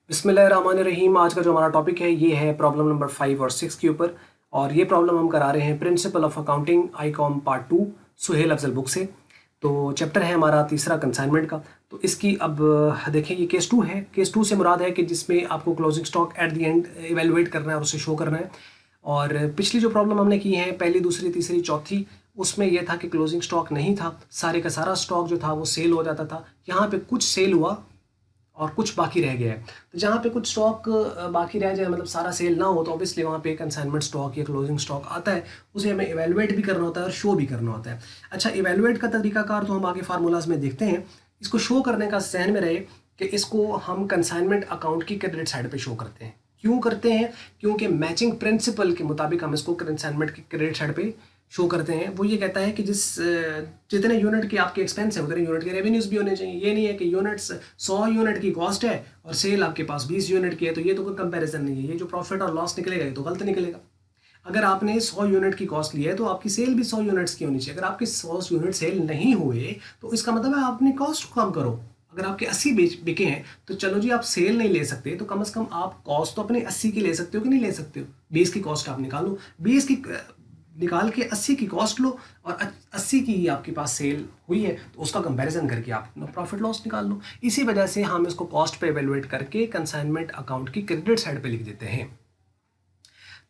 बिस्मिल्लाहिर्रहमानिर्रहीम। आज का जो हमारा टॉपिक है ये है प्रॉब्लम नंबर 5 और 6 के ऊपर। और ये प्रॉब्लम हम करा रहे हैं principle of accounting ICom part 2 Suhail Afzal book से। तो चैप्टर है हमारा तीसरा कंसाइनमेंट का। तो इसकी अब देखें, ये केस 2 है। केस 2 से मुराद है कि जिसमें आपको closing stock at the end evaluate करना है और उसे शो करना है। और पिछली जो प्रॉब्लम हमने की है, पहली, दूसरी, तीसरी, चौथी, उसमें यह था कि क्लोजिंग स्टॉक नहीं था, सारे का सारा स्टॉक जो था वो सेल हो जाता था। यहाँ पे कुछ सेल हुआ और कुछ बाकी रह गया है। तो जहाँ पे कुछ स्टॉक बाकी रह जाए, मतलब सारा सेल ना हो, तो ऑब्वियसली वहाँ पे कंसाइनमेंट स्टॉक या क्लोजिंग स्टॉक आता है। उसे हमें इवेलुएट भी करना होता है और शो भी करना होता है। अच्छा, इवेलुएट का तरीकाकार तो हम आगे फार्मूलाज में देखते हैं। इसको शो करने का जहन में रहे कि इसको हम कंसाइनमेंट अकाउंट की क्रेडिट साइड पे शो करते हैं। क्यों करते हैं? क्योंकि मैचिंग प्रिंसिपल के मुताबिक हम इसको कंसाइनमेंट की क्रेडिट साइड पे शो करते हैं। वो ये कहता है कि जितने यूनिट के आपके एक्सपेंस है उतने यूनिट के रेवेन्यूज भी होने चाहिए। ये नहीं है कि यूनिट्स 100 यूनिट की कॉस्ट है और सेल आपके पास 20 यूनिट की है, तो ये तो कोई कंपैरिजन नहीं है। ये जो प्रॉफिट और लॉस निकलेगा ये तो गलत निकलेगा। अगर आपने 100 यूनिट की कॉस्ट ली है तो आपकी सेल भी 100 यूनिट्स की होनी चाहिए। अगर आपके 100 यूनिट सेल नहीं हुए तो इसका मतलब है आप अपनी कॉस्ट को कम करो। अगर आपके 80 बिके हैं तो चलो जी, आप सेल नहीं ले सकते तो कम से कम आप कॉस्ट तो अपने 80 की ले सकते हो कि नहीं ले सकते हो। 20 की कॉस्ट आप निकालो, 20 की निकाल के 80 की कॉस्ट लो और 80 की आपके पास सेल हुई है तो उसका कंपैरिजन करके आप अपना प्रॉफिट लॉस निकाल लो। इसी वजह से हम इसको कॉस्ट पे एवेलुएट करके कंसाइनमेंट अकाउंट की क्रेडिट साइड पे लिख देते हैं।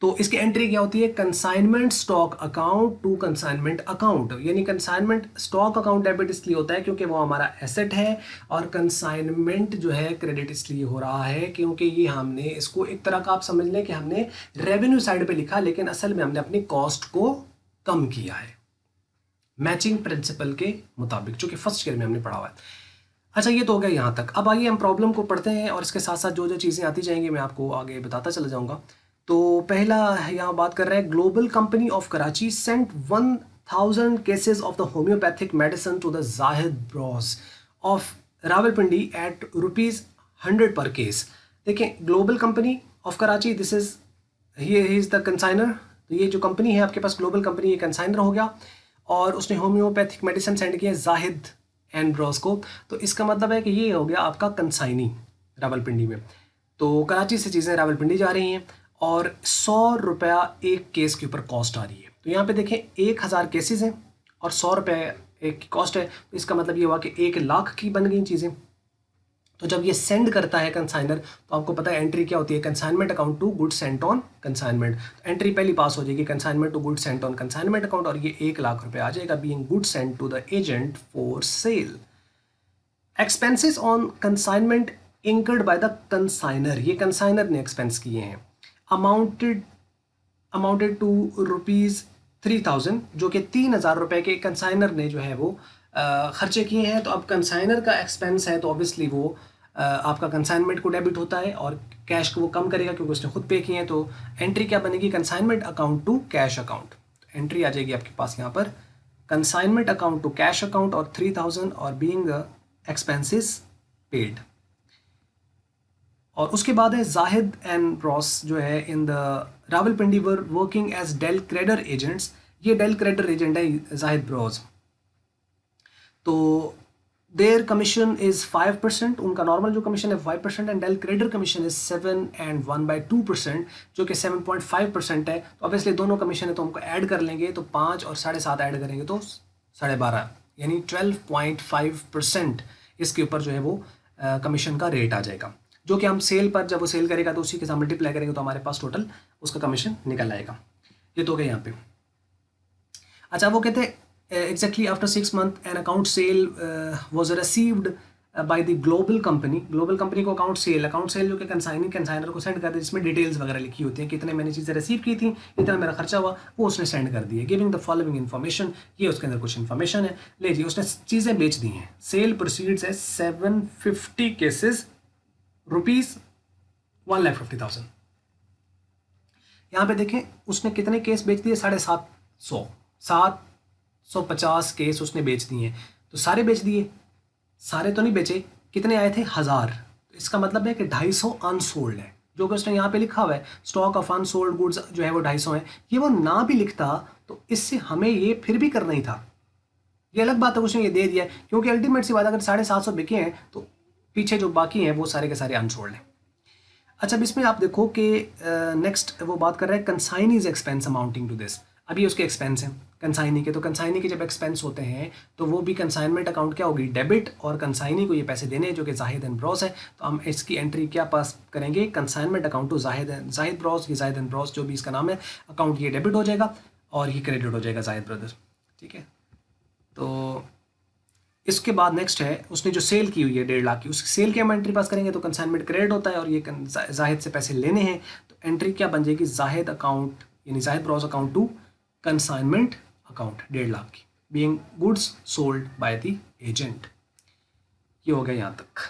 तो इसकी एंट्री क्या होती है? Consignment stock account to consignment account. यानी कंसाइनमेंट स्टॉक अकाउंट डेबिट इसलिए होता है क्योंकि वो हमारा एसेट है, और कंसाइनमेंट जो है क्रेडिट इसलिए हो रहा है क्योंकि ये हमने इसको एक तरह का आप समझ लें कि हमने रेवेन्यू साइड पे लिखा, लेकिन असल में हमने अपनी कॉस्ट को कम किया है मैचिंग प्रिंसिपल के मुताबिक, जो कि फर्स्ट ईयर में हमने पढ़ा हुआ है। अच्छा, ये तो हो गया यहाँ तक। अब आइए हम प्रॉब्लम को पढ़ते हैं और इसके साथ साथ जो जो चीज़ें आती जाएंगी मैं आपको आगे बताता चला जाऊँगा। तो पहला यहाँ बात कर रहे हैं, global company of Karachi sent 1000 cases of the homeopathic medicine to the Zahid bros of Rawalpindi at ₹100 per case. देखें, global company of Karachi, this is he is the consignor. तो ये जो कंपनी है आपके पास, ग्लोबल कंपनी, ये कंसाइनर हो गया और उसने होम्योपैथिक मेडिसिन सेंड किया जाहिद एंड ब्रॉस को। तो इसका मतलब है कि ये हो गया आपका कंसाइनी रावलपिंडी में। तो कराची से चीज़ें रावलपिंडी जा रही हैं और 100 रुपया एक केस के ऊपर कॉस्ट आ रही है। तो यहाँ पे देखें, 1000 केसेस हैं और 100 रुपये एक की कॉस्ट है। तो इसका मतलब ये हुआ कि 1 लाख की बन गई चीज़ें। तो जब ये सेंड करता है कंसाइनर, तो आपको पता है एंट्री क्या होती है? Consignment account to good sent on consignment. तो एंट्री पहली पास हो जाएगी, consignment to good sent on consignment account, और ये 1 लाख रुपये आ जाएगा, being good sent to the agent for sale. Expenses on consignment incurred by the consignor, ये कंसाइनर ने एक्सपेंस किए हैं। अमाउंटेड टू ₹3000, जो कि 3000 रुपये के कंसाइनर ने जो है वो खर्चे किए हैं। तो अब कंसाइनर का एक्सपेंस है तो ऑब्वियसली वो आपका कंसाइनमेंट को डेबिट होता है और कैश को वो कम करेगा क्योंकि उसने खुद पे किए हैं। तो एंट्री क्या बनेगी? Consignment account to cash account. Entry आ जाएगी आपके पास यहाँ पर consignment account to cash account और 3000 और बीइंग एक्सपेंसेस पेड। और उसके बाद है जाहिद एंड ब्रॉस जो है in the Rawalpindi were working as del credere agents. ये डेल क्रेडर एजेंट है जाहिद ब्रॉस। तो देयर कमीशन इज़ 5%, उनका नॉर्मल जो कमीशन है 5%, and del credere commission is 7 and 1/2%, जो कि 7.5% है। तो ऑब्वियसली दोनों कमीशन है तो हमको ऐड कर लेंगे, तो 5 और 7.5 ऐड करेंगे तो 12.5, यानी 12.5% इसके ऊपर जो है वो कमीशन का रेट आ जाएगा, जो कि हम सेल पर जब वो सेल करेगा तो उसी के साथ मल्टीप्लाई करेंगे तो हमारे पास टोटल उसका कमीशन निकल आएगा। ये तो हो गया यहाँ पे। अच्छा, वो कहते हैं exactly after 6 months an account sale was received by the global company। Global company को अकाउंट सेल जो कि कंसाइनर को सेंड कर दे, जिसमें डिटेल्स वगैरह लिखी होती हैं, कितने मैंने चीज़ें रिसीव की थी, इतना मेरा खर्चा हुआ, वो उसने सेंड कर दिया। गिविंग द फॉलोइंग इन्फॉर्मेशन, ये उसके अंदर कुछ इन्फॉर्मेशन है। ले जी, उसने चीज़ें बेच दी हैं। सेल प्रोसीड्स है 750 केसेस, ₹1,50,000। यहाँ पे देखें उसने कितने केस बेच दिए? 750, 750 केस उसने बेच दिए हैं। तो सारे बेच दिए? सारे तो नहीं बेचे। कितने आए थे? 1000। तो इसका मतलब है कि 250 अनसोल्ड है, जो कि उसने यहाँ पे लिखा हुआ है स्टॉक ऑफ अनसोल्ड गुड्स जो है वो 250 है। ये वो ना भी लिखता तो इससे हमें ये फिर भी करना ही था। ये अलग बात है उसने ये दे दिया, क्योंकि अल्टीमेट सी बात, अगर 750 बिके हैं तो पीछे जो बाकी हैं वो सारे के सारे अनसोल्ड हैं। अच्छा, अब इसमें आप देखो कि नेक्स्ट वो बात कर रहे हैं consignee's expense amounting to this. अभी उसके एक्सपेंस हैं कंसाइनी के, तो कंसाइनी के जब एक्सपेंस होते हैं तो वो भी कंसाइनमेंट अकाउंट क्या होगी, डेबिट, और कंसाइनी को ये पैसे देने हैं जो कि जाहिद एंड ब्रॉस है, तो हम इसकी एंट्री क्या पास करेंगे, consignment account to Zahid bros, ये जाहिद एंड ब्रॉस जो भी इसका नाम है अकाउंट, ये डेबिट हो जाएगा और ये क्रेडिट हो जाएगा जाहिद ब्रदर्स। ठीक है, तो इसके बाद नेक्स्ट है उसने जो सेल की हुई है 1.5 लाख की, उस सेल की हम एंट्री पास करेंगे तो कंसाइनमेंट क्रेडिट होता है और ये जाहिद से पैसे लेने हैं, तो एंट्री क्या बन जाएगी, जाहिद अकाउंट यानी Zahid bros account to consignment account 1.5 lakh की, being goods sold by the agent. ये हो गया यहाँ तक।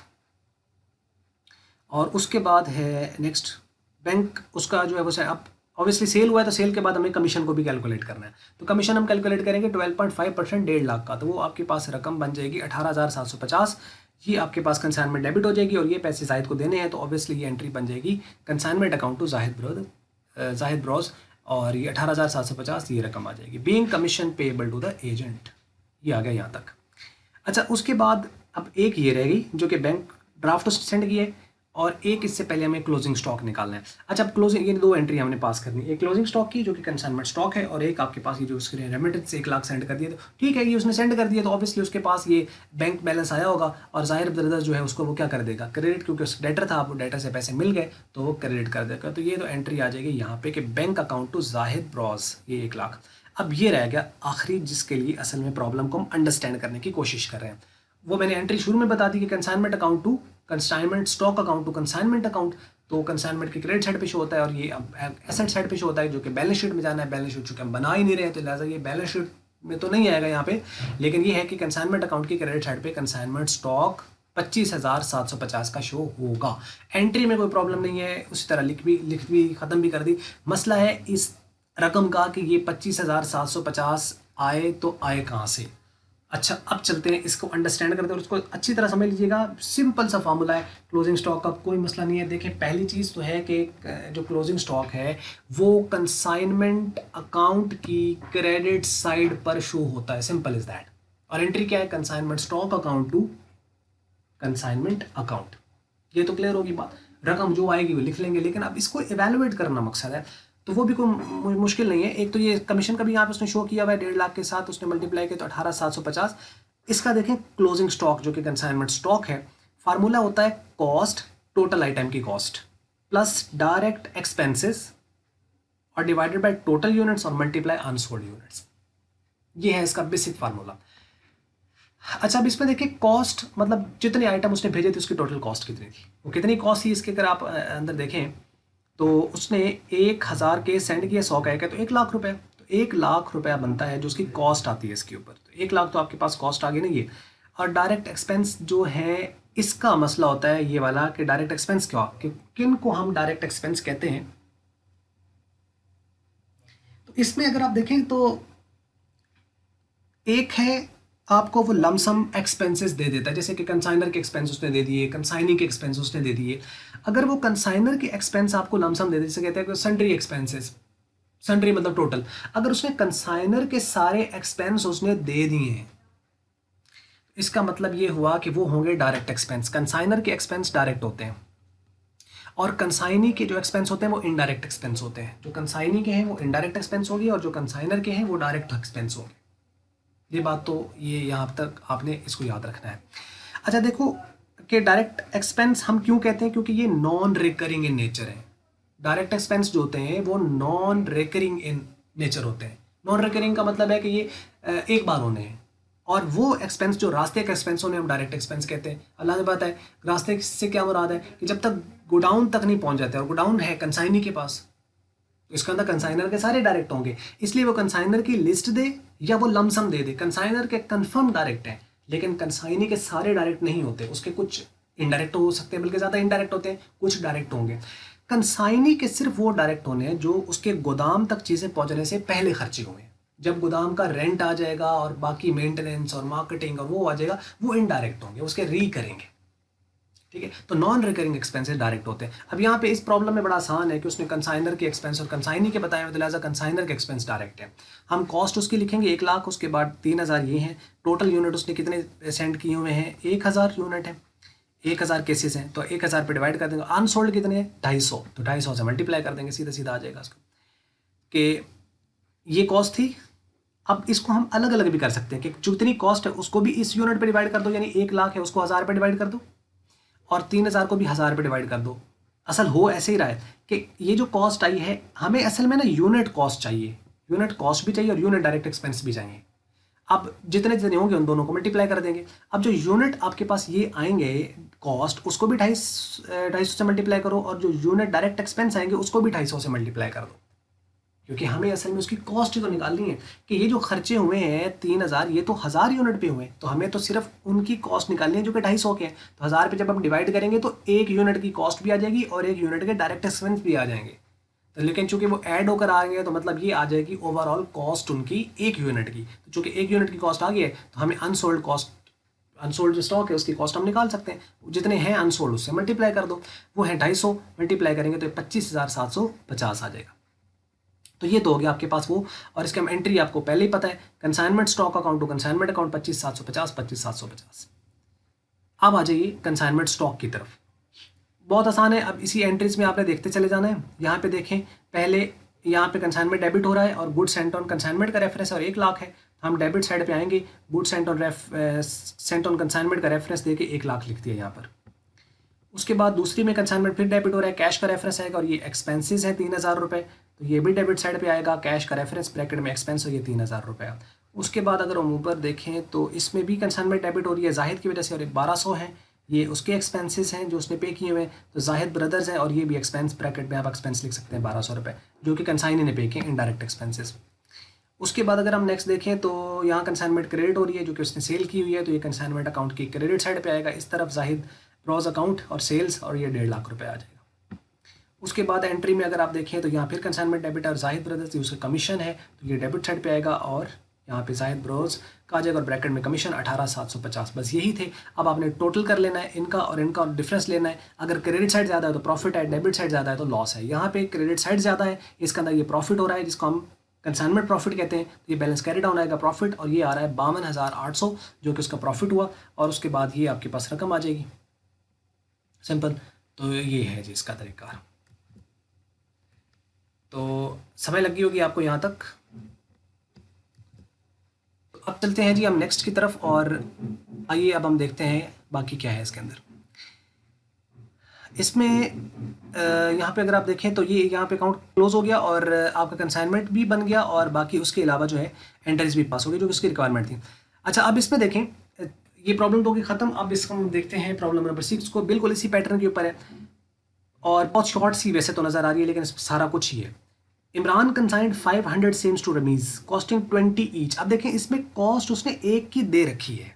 और उसके बाद है नेक्स्ट बैंक, उसका जो है वो अब ऑब्वियसली सेल हुआ है तो सेल के बाद हमें कमीशन को भी कैलकुलेट करना है, तो कमीशन हम कैलकुलेट करेंगे 12.5% 1.5 लाख का, तो वो आपके पास रकम बन जाएगी 18,750। ये आपके पास कंसाइनमेंट डेबिट हो जाएगी और ये पैसे जाहिद को देने हैं, तो ऑब्वियसली ये एंट्री बन जाएगी consignment account to Zahid bros, और ये 18,750 ये रकम आ जाएगी, being commission payable to the agent. ये आ गया यहाँ तक। अच्छा, उसके बाद अब एक ये रह गई जो कि बैंक ड्राफ्ट सेंड की है, और एक इससे पहले हमें क्लोजिंग स्टॉक निकालना है। अच्छा, अब क्लोजिंग, ये 2 एंट्री हमने पास करनी है, एक क्लोजिंग स्टॉक की जो कि कंसाइनमेंट स्टॉक है, और एक आपके पास ये जो उसके रेमिटेंस 1 लाख सेंड कर दिया, तो ठीक है, ये उसने सेंड कर दिया तो ऑब्वियसली उसके पास ये बैंक बैलेंस आया होगा, और जाहिर ब्रदर्स जो है उसको वो क्या कर देगा, क्रेडिट, क्योंकि उस डेटर था, वो डेटर से पैसे मिल गए तो वो क्रेडिट कर देगा। तो ये तो एंट्री आ जाएगी यहाँ पे कि bank account to Zahid bros, ये 1 लाख। अब ये रह गया आखिरी जिसके लिए असल में प्रॉब्लम को हम अंडरस्टैंड करने की कोशिश कर रहे हैं, वो मैंने एंट्री शुरू में बता दी कि consignment account to consignment stock account to consignment account, तो कंसाइनमेंट की क्रेडिट साइड पे शो होता है और ये अब एसेट साइड पे शो होता है जो कि बैलेंस शीट में जाना है। बैलेंस शीट चूंकि हम बना ही नहीं रहे तो लिहाजा ये बैलेंस शीट में तो नहीं आएगा यहाँ पे, लेकिन ये है कि कंसाइनमेंट अकाउंट की क्रेडिट साइड पे कंसाइनमेंट स्टॉक 25,750 का शो होगा। एंट्री में कोई प्रॉब्लम नहीं है, उसी तरह लिख भी ख़त्म भी कर दी। मसला है इस रकम का कि ये 25,750 आए तो आए कहाँ से। अच्छा, अब चलते हैं इसको अंडरस्टैंड करते हैं और उसको अच्छी तरह समझ लीजिएगा। सिंपल सा फार्मूला है, क्लोजिंग स्टॉक का कोई मसला नहीं है। देखिए, पहली चीज़ तो है कि जो क्लोजिंग स्टॉक है वो कंसाइनमेंट अकाउंट की क्रेडिट साइड पर शो होता है, सिंपल इज दैट। और एंट्री क्या है, consignment stock account to consignment account. ये तो क्लियर होगी बात, रकम जो आएगी वो लिख लेंगे, लेकिन अब इसको इवेलुएट करना मकसद है, तो वो भी कोई मुश्किल नहीं है। एक तो ये कमीशन का भी यहाँ पे उसने शो किया हुआ है 1.5 लाख के साथ, उसने मल्टीप्लाई किया तो 18,750। इसका देखें क्लोजिंग स्टॉक जो कि कंसाइनमेंट स्टॉक है, फार्मूला होता है कॉस्ट, टोटल आइटम की कॉस्ट प्लस डायरेक्ट एक्सपेंसेस और डिवाइडेड बाय टोटल यूनिट्स और मल्टीप्लाई अनसोल्ड यूनिट्स। ये है इसका बेसिक फार्मूला। अच्छा, अब इसमें देखिए कॉस्ट मतलब जितने आइटम उसने भेजे थे उसकी टोटल कॉस्ट कितनी थी, वो कितनी कॉस्ट थी इसके अगर आप अंदर देखें तो उसने 1,000 के सेंड किया, 100 का है तो 1 लाख रुपए, तो 1 लाख रुपया बनता है जो उसकी कॉस्ट आती है इसके ऊपर। तो 1 लाख तो आपके पास कॉस्ट आ गई नहीं है। और डायरेक्ट एक्सपेंस जो है इसका मसला होता है ये वाला कि डायरेक्ट एक्सपेंस क्या, कि किन को हम डायरेक्ट एक्सपेंस कहते हैं। तो इसमें अगर आप देखें तो एक है आपको वो लमसम एक्सपेंसेस दे देता है, जैसे कि कंसाइनर के एक्सपेंस उसने दे दिए, कंसाइनी के एक्सपेंस उसने दे दिए। अगर वो कंसाइनर के एक्सपेंस आपको लमसम दे दे, जैसे कहते हैं कि सन्ड्री एक्सपेंसेस, सन्ड्री मतलब टोटल, अगर उसने कंसाइनर के सारे एक्सपेंस उसने दे दिए हैं, इसका मतलब ये हुआ कि वो होंगे डायरेक्ट एक्सपेंस। कंसाइनर के एक्सपेंस डायरेक्ट होते हैं और कंसाइनी के जो एक्सपेंस होते हैं वो इनडायरेक्ट एक्सपेंस होते हैं। जो कंसाइनी के हैं वो इनडायरेक्ट एक्सपेंस होगी और जो कंसाइनर के हैं वो डायरेक्ट एक्सपेंस होंगे। ये बात तो ये यहाँ तक आपने इसको याद रखना है। अच्छा, देखो कि डायरेक्ट एक्सपेंस हम क्यों कहते हैं, क्योंकि ये नॉन रिकरिंग इन नेचर है। डायरेक्ट एक्सपेंस जो होते हैं वो नॉन रिकरिंग इन नेचर होते हैं। नॉन रिकरिंग का मतलब है कि ये एक बार होने हैं, और वो एक्सपेंस जो रास्ते का एक्सपेंस होने हम डायरेक्ट एक्सपेंस कहते हैं। अल्लाह ने बात है, रास्ते से क्या मुराद है कि जब तक गोडाउन तक नहीं पहुंच जाते, और गोडाउन है कंसाइनी के पास, इसके अंदर कंसाइनर के सारे डायरेक्ट होंगे, इसलिए वो कंसाइनर की लिस्ट दे या वो लमसम दे दे। कंसाइनर के कंफर्म डायरेक्ट हैं, लेकिन कंसाइनी के सारे डायरेक्ट नहीं होते, उसके कुछ इनडायरेक्ट हो सकते हैं, बल्कि ज़्यादा इनडायरेक्ट होते हैं, कुछ डायरेक्ट होंगे। कंसाइनी के सिर्फ वो डायरेक्ट होने हैं जो उसके गोदाम तक चीज़ें पहुंचने से पहले खर्चे हुए हैं। जब गोदाम का रेंट आ जाएगा और बाकी मेंटेनेंस और मार्केटिंग और वो आ जाएगा, वो इनडायरेक्ट होंगे, उसके री करेंगे। ठीक है, तो नॉन रिकरिंग एक्सपेंसेस डायरेक्ट होते हैं। अब यहाँ पे इस प्रॉब्लम में बड़ा आसान है कि उसने कंसाइनर के एक्सपेंस और कंसाइनी के बताए हुए, तो लिहाजा कंसाइनर के एक्सपेंस डायरेक्ट है। हम कॉस्ट उसकी लिखेंगे 1 लाख, उसके बाद 3,000 ये हैं। टोटल यूनिट उसने कितने सेंड किए हुए हैं, 1,000 यूनिट है। 1000 केसेस हैं तो 1000 पे डिवाइड कर देंगे। अनसोल्ड कितने हैं? 250, तो 250 से मल्टीप्लाई कर देंगे, सीधा सीधा आ जाएगा उसका कि ये कॉस्ट थी। अब इसको हम अलग अलग भी कर सकते हैं कि जितनी कॉस्ट है उसको भी इस यूनिट पे डिवाइड कर दो, यानी 1 लाख है उसको 1000 पे डिवाइड कर दो, और 3000 को भी 1000 पे डिवाइड कर दो। असल हो ऐसे ही रहा है कि ये जो कॉस्ट आई है हमें असल में ना यूनिट कॉस्ट चाहिए, यूनिट कॉस्ट भी चाहिए और यूनिट डायरेक्ट एक्सपेंस भी चाहिए। अब जितने जितने होंगे उन दोनों को मल्टीप्लाई कर देंगे। अब जो यूनिट आपके पास ये आएंगे कॉस्ट, उसको भी 250 से मल्टीप्लाई करो, और जो यूनिट डायरेक्ट एक्सपेंस आएंगे उसको भी 250 से मल्टीप्लाई कर दो, क्योंकि हमें असल में उसकी कॉस्ट ही तो निकालनी है कि ये जो खर्चे हुए हैं 3000, ये तो 1000 यूनिट पे हुए, तो हमें तो सिर्फ उनकी कॉस्ट निकालनी है जो कि 250 के हैं। तो 1000 पे जब हम डिवाइड करेंगे तो एक यूनिट की कॉस्ट भी आ जाएगी और एक यूनिट के डायरेक्ट एक्सपेंस भी आ जाएंगे। तो लेकिन चूंकि वो ऐड होकर आ गए तो मतलब ये आ जाएगी ओवरऑल कॉस्ट उनकी एक यूनिट की। तो चूंकि एक यूनिट की कॉस्ट आ गई है तो हमें अनसोल्ड कॉस्ट, अनसोल्ड जो स्टॉक है उसकी कॉस्ट हम निकाल सकते हैं, जितने हैं अनसोल्ड उससे मल्टीप्लाई कर दो। वो है 250, मल्टीप्लाई करेंगे तो 25,750 आ जाएगा। तो ये तो हो गया आपके पास वो, और इसके हम एंट्री आपको पहले ही पता है, consignment stock account to consignment account 25,750, 25,750। अब आ जाइए कंसाइनमेंट स्टॉक की तरफ, बहुत आसान है। अब इसी एंट्रीज में आपने देखते चले जाना है। यहाँ पे देखें, पहले यहाँ पे कंसाइनमेंट डेबिट हो रहा है और गुड्स सेंट ऑन कंसाइनमेंट का रेफरेंस और 1 लाख है, हम डेबिट साइड पे आएंगे, गुड्स सेंट ऑन कंसाइनमेंट का रेफरेंस देके 1 लाख लिख दिया यहाँ पर। उसके बाद दूसरी में कंसाइनमेंट फिर डेबिट हो रहा है, कैश का रेफरेंस आएगा और ये एक्सपेंसेस है 3000 रुपये, तो ये भी डेबिट साइड पे आएगा, कैश का रेफरेंस ब्रैकेट में एक्सपेंस हो ये 3000 रुपये। उसके बाद अगर हम ऊपर देखें तो इसमें भी कंसाइनमेंट डेबिट हो रही है जाहिद की वजह से, और एक 1200 है, ये उसके एक्सपेंसेस हैं जो उसने पे किए हुए हैं, तो जाहिद ब्रदर्स हैं और ये भी एक्सपेंस, ब्रैकेट में आप एक्सपेंस लिख सकते हैं 1200 रुपये, जो कि कंसाइनी ने पे किए इनडायरेक्ट एक्सपेंसेस। उसके बाद अगर हम नेक्स्ट देखें तो यहाँ कंसाइनमेंट क्रेडिट हो रही है जो कि उसने सेल की हुई है, तो ये कंसाइनमेंट अकाउंट की क्रेडिट साइड पे आएगा, इस तरफ जाहिद ब्रॉज अकाउंट और सेल्स, और ये 1.5 लाख रुपए आ जाएगा। उसके बाद एंट्री में अगर आप देखें तो यहाँ फिर कंसाइनमेंट डेबिट और जाहिद ब्रदर्स उसका कमीशन है, तो ये डेबिट साइड पे आएगा, और यहाँ पे जाहिद ब्रोज का आ जाएगा और ब्रैकेट में कमीशन 18,750। बस यही थे। अब आपने टोटल कर लेना है इनका और इनका और डिफरेंस लेना है। अगर क्रेडिट साइड ज़्यादा है तो प्रॉफिट है, डेबिट साइड ज़्यादा है तो लॉस है। यहाँ पे क्रेडिट साइड ज़्यादा है, इसके अंदर ये प्रॉफिट हो रहा है जिसको हम कंसाइनमेंट प्रॉफिट कहते हैं, तो ये बैलेंस कैरी डाउन आएगा प्रॉफिट, और ये आ रहा है 52,800 जो कि उसका प्रॉफिट हुआ, और उसके बाद ये आपके पास रकम आ जाएगी, सिंपल। तो ये है जी इसका तरीका। तो समय लगी होगी आपको यहाँ तक। तो अब चलते हैं जी हम नेक्स्ट की तरफ, और आइए अब हम देखते हैं बाकी क्या है इसके अंदर। इसमें यहाँ पे अगर आप देखें तो ये यहाँ पे अकाउंट क्लोज हो गया और आपका कंसाइनमेंट भी बन गया, और बाकी उसके अलावा जो है एंट्रीज भी पास हो गई जो कि उसकी रिक्वायरमेंट थी। अच्छा, अब इसमें देखें, ये प्रॉब्लम तो होगी ख़त्म। अब इसको हम देखते हैं प्रॉब्लम नंबर 6 को, बिल्कुल इसी पैटर्न के ऊपर है और बहुत शॉर्ट सी वैसे तो नज़र आ रही है, लेकिन इसमें सारा कुछ ही है। इमरान कंसाइंड 500 सेम्स टू रमीज़ कॉस्टिंग 20 ईच। अब देखें इसमें कॉस्ट उसने एक की दे रखी है।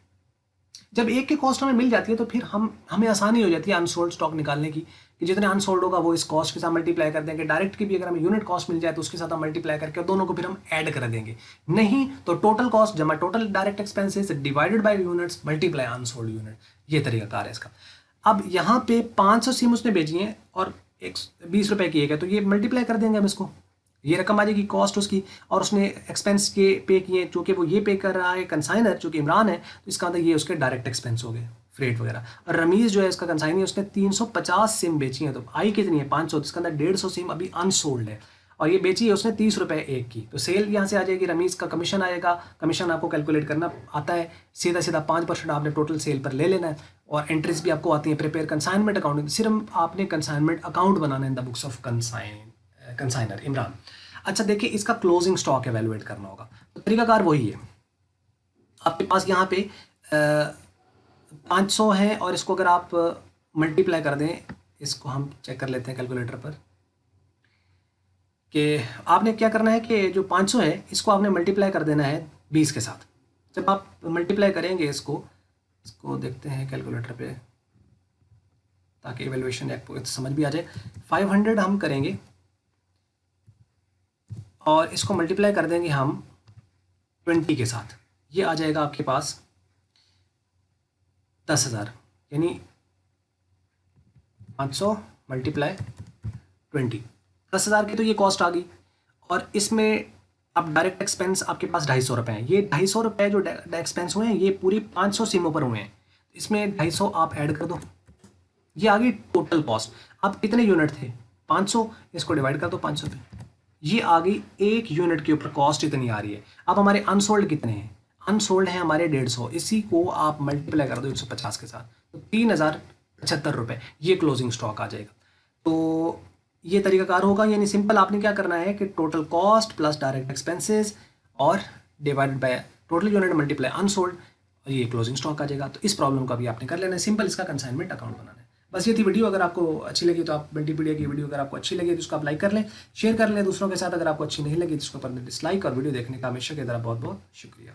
जब एक की कॉस्ट हमें मिल जाती है तो फिर हमें आसानी हो जाती है अनसोल्ड स्टॉक निकालने की, कि जितने अनसोल्ड होगा वो इस कॉस्ट के साथ मल्टीप्लाई कर देंगे। डायरेक्ट की भी अगर हमें यूनिट कॉस्ट मिल जाए तो उसके साथ हम मल्टीप्लाई करके और दोनों को फिर हम ऐड कर देंगे। नहीं तो टोटल कॉस्ट जमा total direct expenses divided by units multiply unsold unit, ये तरीका है इसका। अब यहाँ पे 500 सिम उसने भेजी हैं और 20 रुपये की एक है, तो ये मल्टीप्लाई कर देंगे हम इसको, ये रकम आ जाएगी कॉस्ट उसकी, और उसने एक्सपेंस के पे किए, चूँकि वो ये पे कर रहा है कंसाइनर चूँकि इमरान है, तो इसका अंदर ये उसके डायरेक्ट एक्सपेंस हो गए, फ्रेट वगैरह। और रमीज़ जो है इसका कंसाइनी, उसने 350 सिम बेची हैं, तो आई कितनी है 500, इसके अंदर 150 सिम अभी अनसोल्ड है, और ये बेची है उसने 30 रुपये एक की, तो सेल यहाँ से आ जाएगी। रमीज़ का कमीशन आएगा, कमीशन आपको कैलकुलेट करना आता है, सीधा सीधा 5% आपने टोटल सेल पर ले लेना है, और एंट्रीज भी आपको आती हैं। प्रिपेयर कंसाइनमेंट अकाउंट, सिर्फ आपने कंसाइनमेंट अकाउंट बनाना है in the books of consignor Imran. अच्छा देखिए, इसका क्लोजिंग स्टॉक एवेलुएट करना होगा, तो तरीकाकार वही है। आपके पास यहाँ पे 500 है, और इसको अगर आप मल्टीप्लाई कर दें, इसको हम चेक कर लेते हैं कैलकुलेटर पर, कि आपने क्या करना है कि जो 500 है इसको आपने मल्टीप्लाई कर देना है 20 के साथ। जब आप मल्टीप्लाई करेंगे इसको देखते हैं कैलकुलेटर पे ताकि एवेल्युएशन आपको समझ भी आ जाए। 500 हम करेंगे और इसको मल्टीप्लाई कर देंगे हम 20 के साथ, ये आ जाएगा आपके पास 10,000, यानी 500 मल्टीप्लाई 20, 10,000 की तो ये कॉस्ट आ गई। और इसमें अब डायरेक्ट एक्सपेंस आपके पास 250 रुपये हैं। ये 250 रुपये जो एक्सपेंस हुए हैं ये पूरी 500 सिमों पर हुए हैं, इसमें 250 आप ऐड कर दो, ये आ गई टोटल कॉस्ट। अब कितने यूनिट थे, 500, इसको डिवाइड कर दो 500 पे, ये आ गई एक यूनिट के ऊपर कॉस्ट इतनी आ रही है। अब हमारे अनसोल्ड कितने हैं, अनसोल्ड है हमारे 150, इसी को आप मल्टीप्लाई कर दो 150 के साथ, तो 3075 रुपये ये क्लोजिंग स्टॉक आ जाएगा। तो ये तरीकाकार होगा, यानी सिंपल आपने क्या करना है कि total cost plus direct expenses और divided by total unit multiply unsold, ये क्लोजिंग स्टॉक आ जाएगा। तो इस प्रॉब्लम का भी आपने कर लेना है, सिंपल इसका कंसाइनमेंट अकाउंट बनाना है। बस ये थी वीडियो। अगर आपको अच्छी लगी तो आप मल्टीपीडिया की वीडियो अगर आपको अच्छी लगी तो उसको आप लाइक कर लें, शेयर कर लें दूसरों के साथ। अगर आपको अच्छी नहीं लगी तो उसको पर डिसलाइक, और वीडियो देखने का हमेशा की तरह बहुत बहुत शुक्रिया।